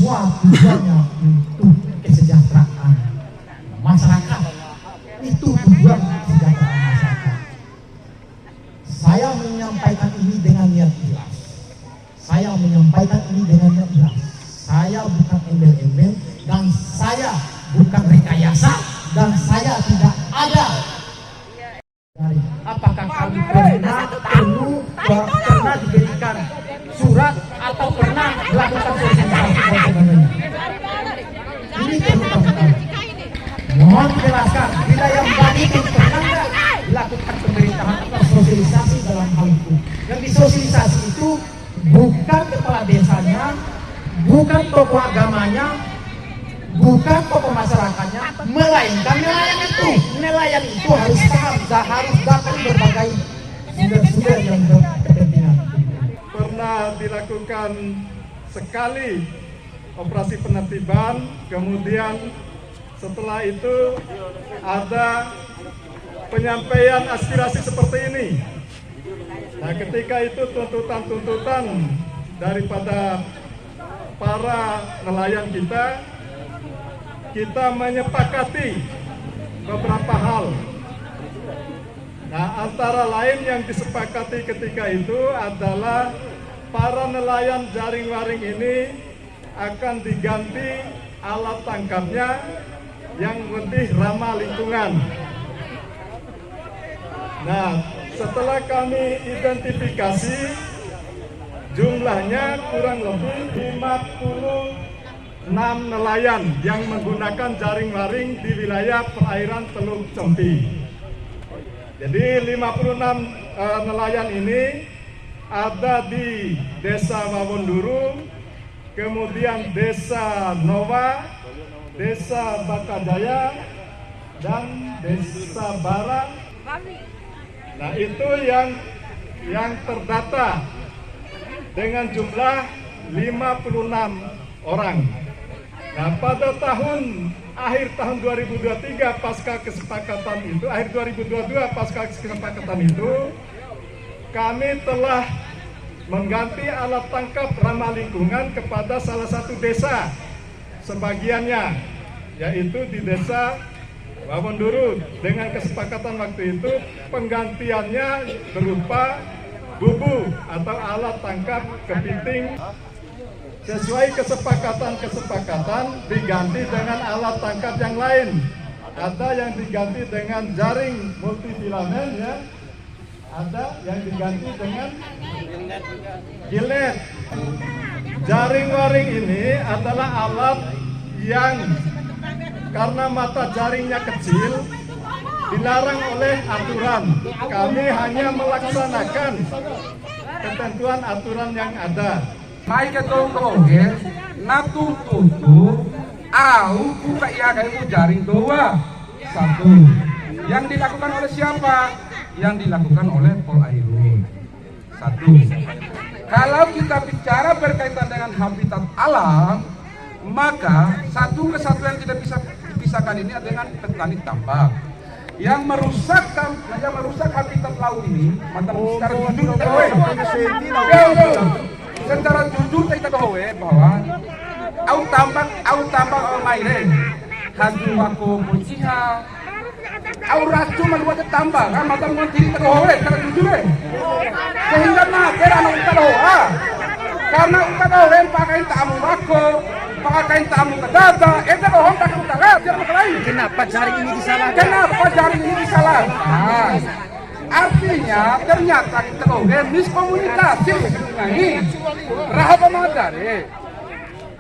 semua tujuannya untuk kesejahteraan masyarakat. Itu tujuan kesejahteraan masyarakat. Saya menyampaikan ini dengan niat ikhlas. Saya menyampaikan ini dengan niat ikhlas. Saya bukan embel-embel dan saya bukan rekayasa dan saya tidak ada. Apakah kami pernah diberikan surat atau pernah melakukan sosialisasi? Ini perlu kami tahu. Mohon dijelaskan, bila yang tadi itu pernah nggak dilakukan pemerintahan atau sosialisasi dalam hal itu? Yang disosialisasi itu bukan kepala desanya, bukan tokoh agamanya, bukan tokoh masyarakatnya, melainkan nelayan itu harus paham dan harus dapat berbagai sumber-sumber yang berkepentingan. Pernah dilakukan sekali operasi penertiban, kemudian setelah itu ada penyampaian aspirasi seperti ini. Nah, ketika itu tuntutan-tuntutan daripada para nelayan kita menyepakati beberapa hal. Nah, antara lain yang disepakati ketika itu adalah para nelayan jaring-waring ini akan diganti alat tangkapnya yang lebih ramah lingkungan. Nah, setelah kami identifikasi, jumlahnya kurang lebih 56 nelayan yang menggunakan jaring-waring di wilayah perairan Teluk Cempi. Jadi 56 nelayan ini ada di Desa Wawonduru, kemudian Desa Nova, Desa Bakajaya, dan Desa Barang. Nah, itu yang terdata dengan jumlah 56 orang. Nah, pada akhir tahun 2023 pasca kesepakatan itu, akhir 2022 pasca kesepakatan itu, kami telah mengganti alat tangkap ramah lingkungan kepada salah satu desa sebagiannya, yaitu di Desa Wawonduru. Dengan kesepakatan waktu itu penggantiannya berupa bubu atau alat tangkap kepiting. Sesuai kesepakatan diganti dengan alat tangkap yang lain. Ada yang diganti dengan jaring multifilamen, ya. Ada yang diganti dengan gillnet. Jaring waring ini adalah alat yang karena mata jaringnya kecil dilarang oleh aturan. Kami hanya melaksanakan ketentuan aturan yang ada. Mai ketong toge, natututu, au buka ia kayak jaring dua, satu. Yang dilakukan oleh siapa? Yang dilakukan oleh Polairut. Satu. Kalau kita bicara berkaitan dengan habitat alam, maka satu kesatuan tidak bisa dipisahkan ini dengan petani tambak. Yang merusak habitat laut ini, secara jujur kita tahu bahwa au tambang maire haju aku muciha au racu maluat tambang kan mata mun diri tahu secara jujur sehingga mager anu tahu karena kita tahu pakai tamu aku pakai tamu kedada itu doang pakai utara jangan masalah. Kenapa jaring ini disalahkan? Artinya ternyata kita tahu miskomunikasi ini rahaba madare.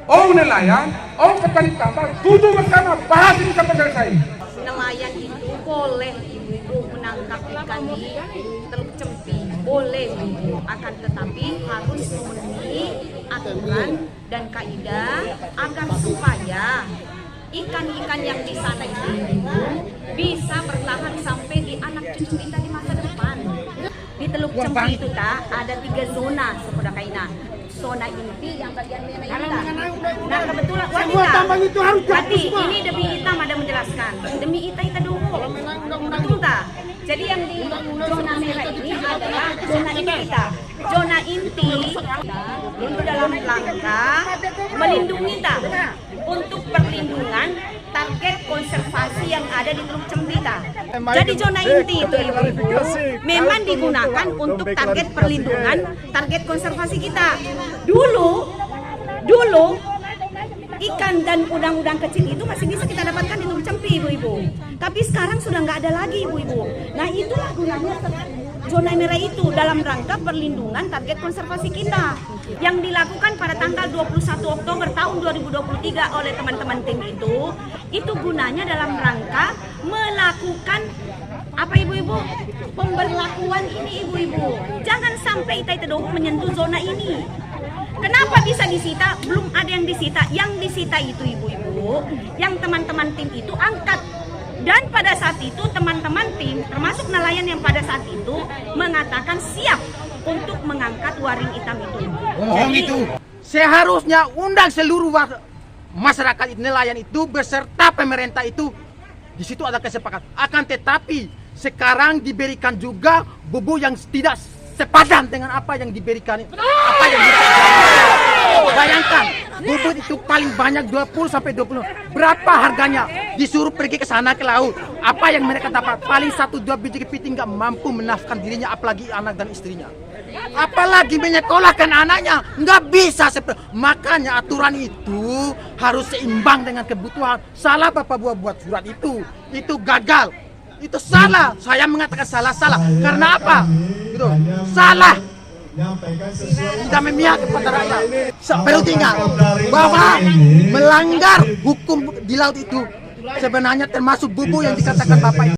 Oh nelayan, oh petani tambang, duduk bersama bahas ini sampai selesai. Nelayan itu boleh ibu menangkap ikan di Teluk Cempi, boleh ibu, akan tetapi harus memenuhi aturan dan kaidah agar supaya ikan-ikan yang di sana itu bisa bertahan sampai di anak cucu kita di masa depan. Di Teluk Cempi itu ada 3 zona sekolah kaina. Zona inti yang bagian merah itu. Nah kebetulan ini demi hitam ada menjelaskan. Demi ita dulu. Betul tak? Jadi yang di zona merah ini adalah zona inti kita. zona inti itu dalam rangka melindungi untuk perlindungan target konservasi yang ada di Teluk Cempita. Jadi zona inti itu ibu-ibu memang digunakan untuk target perlindungan, target konservasi kita. Dulu ikan dan udang-udang kecil itu masih bisa kita dapatkan di Teluk Cempi, ibu-ibu. Tapi sekarang sudah nggak ada lagi, ibu-ibu. Nah, itulah gunanya zona merah itu dalam rangka perlindungan target konservasi kita yang dilakukan pada tanggal 21 Oktober tahun 2023 oleh teman-teman tim itu gunanya dalam rangka melakukan apa ibu-ibu? Pemberlakuan ini ibu-ibu. Jangan sampai Itai Tedohu menyentuh zona ini. Kenapa bisa disita? Belum ada yang disita. Yang disita itu ibu-ibu, yang teman-teman tim itu angkat. Dan pada saat itu teman-teman tim, termasuk nelayan yang pada saat itu mengatakan siap untuk mengangkat waring hitam itu. Bohong itu. Seharusnya undang seluruh masyarakat nelayan itu beserta pemerintah itu. Di situ ada kesepakatan. Akan tetapi sekarang diberikan juga bubu yang tidak sepadan dengan apa yang diberikan. Apa yang bayangkan, bubut itu paling banyak 20 sampai 20. Berapa harganya? Disuruh pergi ke sana ke laut. Apa yang mereka dapat? Paling 1-2 biji kepiting nggak mampu menafkahkan dirinya, apalagi anak dan istrinya. Apalagi menyekolahkan anaknya, nggak bisa. Makanya aturan itu harus seimbang dengan kebutuhan. Salah Bapak buat surat itu gagal. Itu salah. Saya mengatakan salah. Karena apa? Gitu. Salah. Tidak memihak kepada rakyat. Perlu tinggal bahwa melanggar hukum di laut itu sebenarnya termasuk bubu yang dikatakan Bapak itu.